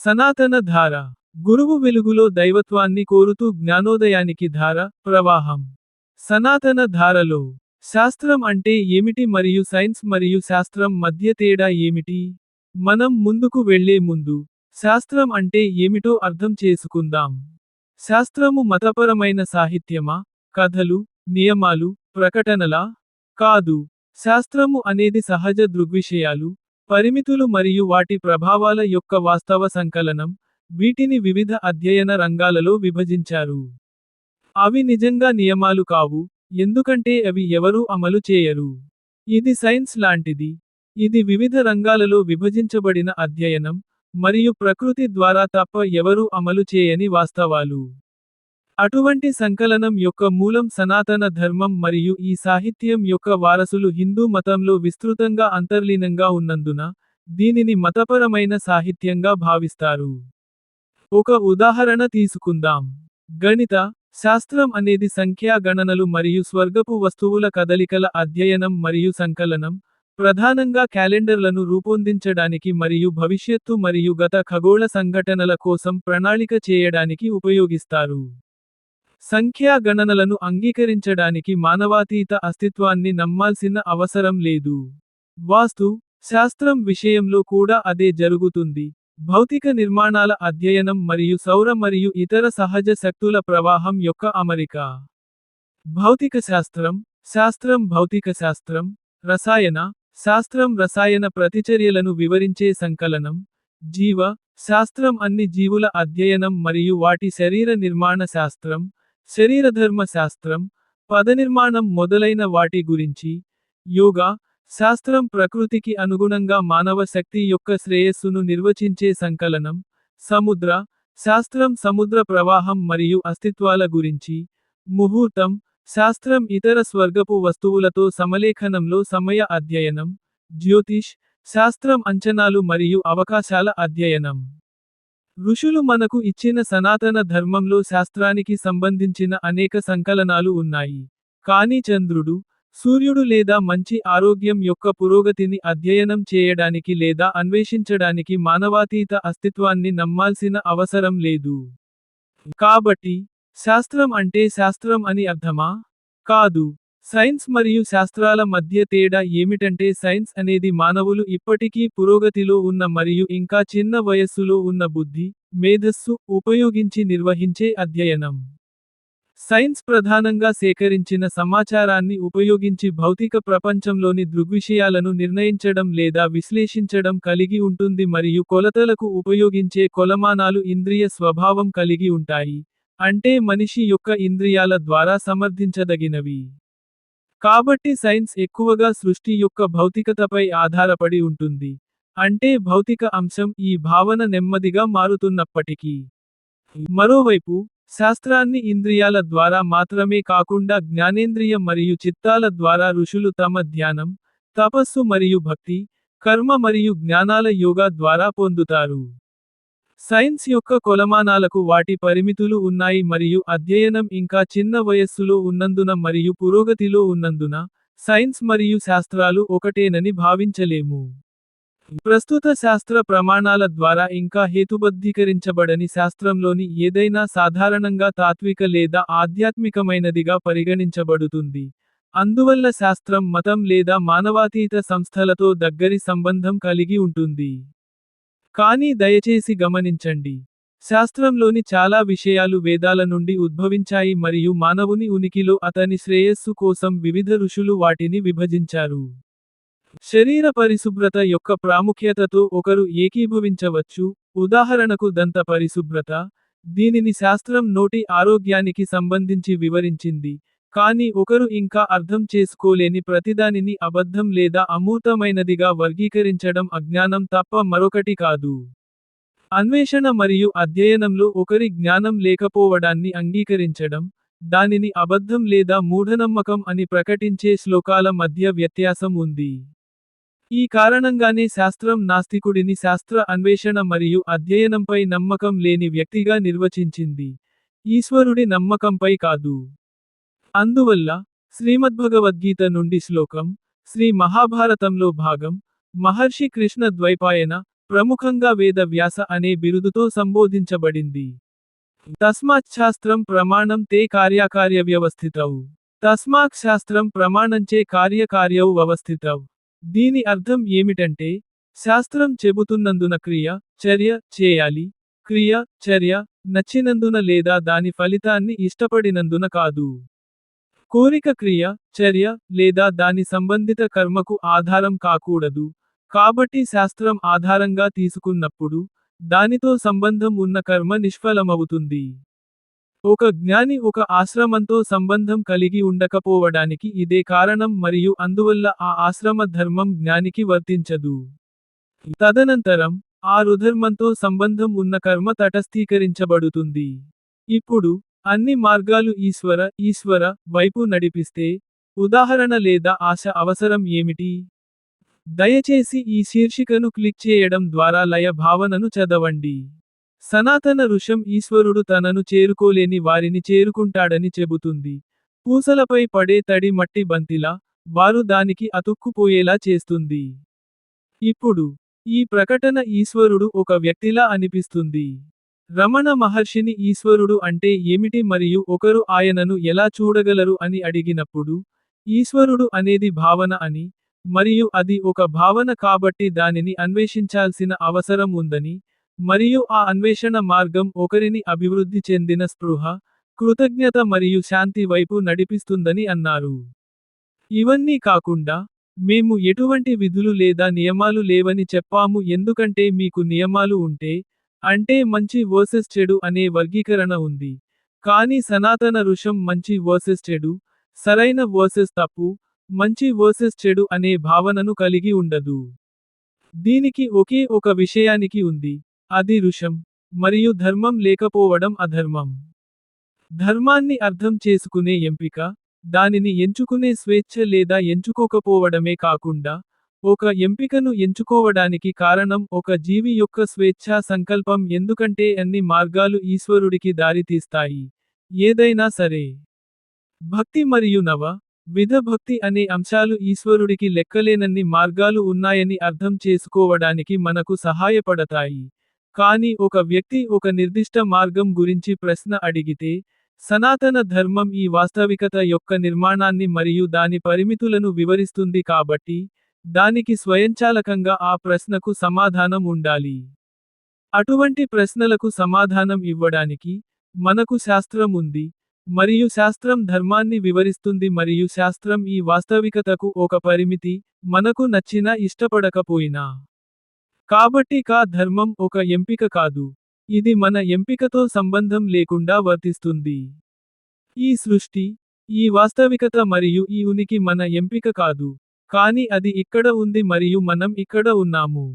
సనాతన ధార. గురువు వెలుగులో దైవత్వాన్ని కోరుతూ జ్ఞానోదయానికి ధార, ప్రవాహం. సనాతన ధారలో శాస్త్రం అంటే ఏమిటి మరియు సైన్స్ మరియు శాస్త్రం మధ్య తేడా ఏమిటి? మనం ముందుకు వెళ్లే ముందు శాస్త్రం అంటే ఏమిటో అర్థం చేసుకుందాం. శాస్త్రము మతపరమైన సాహిత్యమా, కథలు, నియమాలు, ప్రకటనలా? కాదు. శాస్త్రము అనేది సహజ దృగ్విషయాలు, పరిమితులు మరియు వాటి ప్రభావాల యొక్క వాస్తవ సంకలనం. వీటిని వివిధ అధ్యయన రంగాలలో విభజించారు. అవి నిజంగా నియమాలు కావు, ఎందుకంటే అవి ఎవరూ అమలు చేయరు. ఇది సైన్స్ లాంటిది. ఇది వివిధ రంగాలలో విభజించబడిన అధ్యయనం, మరియు ప్రకృతి ద్వారా తప్ప ఎవరూ అమలు చేయని వాస్తవాలు. అటువంటి సంకలనం యొక్క మూలం సనాతన ధర్మం మరియు ఈ సాహిత్యం యొక్క వారసులు హిందూ మతంలో విస్తృతంగా అంతర్లీనంగా ఉన్నందున, దీనిని మతపరమైన సాహిత్యంగా భావిస్తారు. ఒక ఉదాహరణ తీసుకుందాం. గణిత శాస్త్రం అనేది సంఖ్యా గణనలు మరియు స్వర్గపు వస్తువుల కదలికల అధ్యయనం మరియు సంకలనం, ప్రధానంగా క్యాలెండర్లను రూపొందించడానికి మరియు భవిష్యత్తు మరియు గత ఖగోళ సంఘటనల కోసం ప్రణాళిక చేయడానికి ఉపయోగిస్తారు. సంఖ్యా గణనలను అంగీకరించడానికి మానవాతీత అస్తిత్వాన్ని నమ్మాల్సిన అవసరం లేదు. వాస్తు శాస్త్రం విషయంలో కూడా అదే జరుగుతుంది. భౌతిక నిర్మాణాల అధ్యయనం మరియు సౌర మరియు ఇతర సహజ శక్తుల ప్రవాహం యొక్క అమరిక. భౌతిక శాస్త్రం శాస్త్రం భౌతిక శాస్త్రం, రసాయన శాస్త్రం రసాయన ప్రతిచర్యలను వివరించే సంకలనం, జీవ శాస్త్రం అన్ని జీవుల అధ్యయనం మరియు వాటి శరీర నిర్మాణ శాస్త్రం, శరీరధర్మ శాస్త్రం, పదనిర్మాణం మొదలైన వాటి గురించి, యోగా శాస్త్రం ప్రకృతికి అనుగుణంగా మానవ శక్తి యొక్క శ్రేయస్సును నిర్వచించే సంకలనం, సముద్ర శాస్త్రం సముద్ర ప్రవాహం మరియు అస్తిత్వాల గురించి, ముహూర్తం శాస్త్రం ఇతర స్వర్గపు వస్తువులతో సమలేఖనంలో సమయ అధ్యయనం, జ్యోతిష్ శాస్త్రం అంచనాలు మరియు అవకాశాల అధ్యయనం. ఋషులు మనకు ఇచ్చిన సనాతన ధర్మంలో శాస్త్రానికి సంబంధించిన అనేక సంకలనాలు ఉన్నాయి. కానీ చంద్రుడు, సూర్యుడు లేదా మంచి ఆరోగ్యం యొక్క పురోగతిని అధ్యయనం చేయడానికి లేదా అన్వేషించడానికి మానవాతీత అస్తిత్వాన్ని నమ్మాల్సిన అవసరం లేదు. కాబట్టి శాస్త్రం అంటే శాస్త్రం అని అర్థమా? కాదు. సైన్స్ మరియు శాస్త్రాల మధ్య తేడా ఏమిటంటే సైన్స్ అనేది మానవులు ఇప్పటికీ పురోగతిలో ఉన్న మరియు ఇంకా చిన్న వయస్సులో ఉన్న బుద్ధి, మేధస్సు ఉపయోగించి నిర్వహించే అధ్యయనం. సైన్స్ ప్రధానంగా సేకరించిన సమాచారాన్ని ఉపయోగించి భౌతిక ప్రపంచంలోని దృగ్విషయాలను నిర్ణయించడం లేదా విశ్లేషించడం కలిగి ఉంటుంది మరియు కొలతలకు ఉపయోగించే కొలమానాలు ఇంద్రియ స్వభావం కలిగి ఉంటాయి, అంటే మనిషి యొక్క ఇంద్రియాల ద్వారా సమర్థించదగినవి. కాబట్టి సైన్స్ ఎక్కువగా సృష్టి యొక్క భౌతికతపై ఆధారపడి ఉంటుంది. అంటే భౌతిక అంశం ఈ భావన నెమ్మదిగా మారుతున్నప్పటికీ. మరోవైపు, శాస్త్రాన్ని ఇంద్రియాల ద్వారా మాత్రమే కాకుండా జ్ఞానేంద్రియ మరియు చిత్తాల ద్వారా ఋషులు తమ ధ్యానం, తపస్సు మరియు భక్తి, కర్మ మరియు జ్ఞానాల యోగా ద్వారా పొందుతారు. సైన్స్ యొక్క కొలమానాలకు వాటి పరిమితులు ఉన్నాయి మరియు అధ్యయనం ఇంకా చిన్న వయస్సులో ఉన్నందున మరియు పురోగతిలో ఉన్నందున, సైన్స్ మరియు శాస్త్రాలు ఒకటేనని భావించలేము. ప్రస్తుత శాస్త్ర ప్రమాణాల ద్వారా ఇంకా హేతుబద్ధీకరించబడని శాస్త్రంలోని ఏదైనా సాధారణంగా తాత్విక లేదా ఆధ్యాత్మికమైనదిగా పరిగణించబడుతుంది. అందువల్ల శాస్త్రం మతం లేదా మానవాతీత సంస్థలతో దగ్గరి సంబంధం కలిగి ఉంటుంది. కానీ దయచేసి గమనించండి. శాస్త్రంలోని చాలా విషయాలు వేదాల నుండి ఉద్భవించాయి మరియు మానవుని ఉనికిలో అతని శ్రేయస్సు కోసం వివిధ ఋషులు వాటిని విభజించారు. శరీర పరిశుభ్రత యొక్క ప్రాముఖ్యతతో ఒకరు ఏకీభవించవచ్చు, ఉదాహరణకు దంత పరిశుభ్రత. దీనిని శాస్త్రం నోటి ఆరోగ్యానికి సంబంధించి వివరించింది, కానీ ఒకరు ఇంకా అర్థం చేసుకోలేని ప్రతిదానిని అబద్ధం లేదా అమూర్తమైనదిగా వర్గీకరించడం అజ్ఞానం తప్ప మరొకటి కాదు. అన్వేషణ మరియు అధ్యయనంలో ఒకరి జ్ఞానం లేకపోవడాన్ని అంగీకరించడం, దానిని అబద్ధం లేదా మూఢనమ్మకం అని ప్రకటించే శ్లోకాల మధ్య వ్యత్యాసం ఉంది. ఈ కారణంగానే శాస్త్రం నాస్తికుడిని శాస్త్ర అన్వేషణ మరియు అధ్యయనంపై నమ్మకం లేని వ్యక్తిగా నిర్వచించింది, ఈశ్వరుడి నమ్మకంపై కాదు. అందువల్ల, శ్రీమద్భగవద్గీత నుండి శ్లోకం, శ్రీ మహాభారతంలో భాగం, మహర్షి కృష్ణ ద్వైపాయన ప్రముఖంగా వేద వ్యాస అనే బిరుదుతో సంబోధించబడింది. తస్మాచ్ఛాస్త్రం ప్రమాణం తే కార్యకార్యవ్యవస్థితౌ. తస్మాత్ శాస్త్రం ప్రమాణంచే కార్యకార్యౌ వ్యవస్థితౌ. దీని అర్థం ఏమిటంటే, శాస్త్రం చెబుతున్నందున క్రియ, చర్య చేయాలి, క్రియ, చర్య నచ్చినందున లేదా దాని ఫలితాన్ని ఇష్టపడినందున కాదు. కోరిక క్రియ, చర్య లేదా దాని సంబంధిత కర్మకు ఆధారం కాకూడదు. కాబట్టి శాస్త్రం ఆధారంగా తీసుకున్నప్పుడు, దానితో సంబంధం ఉన్న కర్మ నిష్ఫలమవుతుంది. ఒక జ్ఞాని ఒక ఆశ్రమంతో సంబంధం కలిగి ఉండకపోవడానికి ఇదే కారణం మరియు అందువల్ల ఆ ఆశ్రమ ధర్మం జ్ఞానికి వర్తించదు. తదనంతరం, ఆ రుధర్మంతో సంబంధం ఉన్న కర్మ తటస్థీకరించబడుతుంది. ఇప్పుడు, అన్ని మార్గాలు ఈశ్వర వైపు నడిపిస్తే, ఉదాహరణ లేదా ఆశ అవసరం ఏమిటి? దయచేసి ఈ శీర్షికను క్లిక్ చేయడం ద్వారా లయ భావనను చదవండి. సనాతన ఋషం ఈశ్వరుడు తనను చేరుకోలేని వారిని చేరుకుంటాడని చెబుతుంది. పూసలపై పడే తడి మట్టి బంతిలా, వారు దానికి అతుక్కుపోయేలా చేస్తుంది. ఇప్పుడు, ఈ ప్రకటన ఈశ్వరుడు ఒక వ్యక్తిలా అనిపిస్తుంది. రమణ మహర్షిని ఈశ్వరుడు అంటే ఏమిటి మరియు ఒకరు ఆయనను ఎలా చూడగలరు అని అడిగినప్పుడు, ఈశ్వరుడు అనేది భావన అని, మరియు అది ఒక భావన కాబట్టి దానిని అన్వేషించాల్సిన అవసరం ఉందని, మరియు ఆ అన్వేషణ మార్గం ఒకరిని అభివృద్ధి చెందిన స్పృహ, కృతజ్ఞత మరియు శాంతి వైపు నడిపిస్తుందని అన్నారు. ఇవన్నీ కాకుండా, మేము ఎటువంటి విధులు లేదా నియమాలు లేవని చెప్పాము ఎందుకంటే మీకు నియమాలు ఉంటే, అంటే మంచి వర్సెస్ చెడు అనే వర్గీకరణ ఉంది. కానీ సనాతన ఋషం మంచి వర్సెస్ చెడు, సరైన వర్సెస్ తప్పు, మంచి వర్సెస్ చెడు అనే భావనను కలిగి ఉండదు. దీనికి ఒకే ఒక విషయానికి ఉంది, అది ఋషం, మరియు ధర్మం లేకపోవడం అధర్మం. ధర్మాన్ని అర్థం చేసుకునే ఎంపిక, దానిని ఎంచుకునే స్వేచ్ఛ లేదా ఎంచుకోకపోవడమే కాకుండా, ఒక ఎంపికను ఎంచుకోవడానికి కారణం ఒక జీవి యొక్క స్వేచ్ఛా సంకల్పం ఎందుకంటే అన్ని మార్గాలు ఈశ్వరుడికి దారితీస్తాయి. ఏదైనా సరే. భక్తి మరియు నవ విధ భక్తి అనే అంశాలు ఈశ్వరుడికి లెక్కలేనన్ని మార్గాలు ఉన్నాయని అర్థం చేసుకోవడానికి మనకు సహాయపడతాయి. కానీ ఒక వ్యక్తి ఒక నిర్దిష్ట మార్గం గురించి ప్రశ్న అడిగితే, సనాతన ధర్మం ఈ వాస్తవికత యొక్క నిర్మాణాన్ని మరియు దాని పరిమితులను వివరిస్తుంది కాబట్టి, దానికి స్వయంచాలకంగా ఆ ప్రశ్నకు సమాధానం ఉండాలి. అటువంటి ప్రశ్నలకు సమాధానం ఇవ్వడానికి, మనకు శాస్త్రం ఉంది, మరియు శాస్త్రం ధర్మాన్ని వివరిస్తుంది మరియు శాస్త్రం ఈ వాస్తవికతకు ఒక పరిమితి, మనకు నచ్చినా ఇష్టపడకపోయినా. కాబట్టి ధర్మం ఒక ఎంపిక కాదు. ఇది మన ఎంపికతో సంబంధం లేకుండా వర్తిస్తుంది. ఈ సృష్టి, ఈ వాస్తవికత మరియు ఈ ఉనికి మన ఎంపిక కాదు. కానీ అది ఇక్కడ ఉంది మరియు మనం ఇక్కడ ఉన్నాము.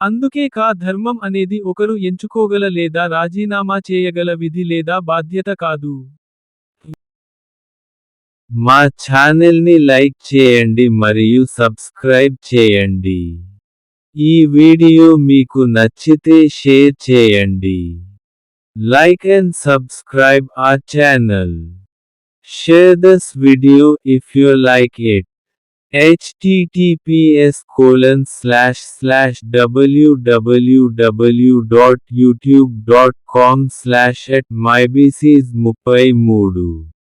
అందుకే ధర్మం అనేది ఒకరు ఎంచుకోగల లేదా రాజీనామా చేయగల విధి లేదా బాధ్యత కాదు. మా ఛానల్ని లైక్ చేయండి మరియు సబ్స్క్రైబ్ చేయండి. ఈ వీడియో మీకు నచ్చితే షేర్ చేయండి. Like and subscribe our channel. Share this video if you like it. https://www.youtube.com/@mybices33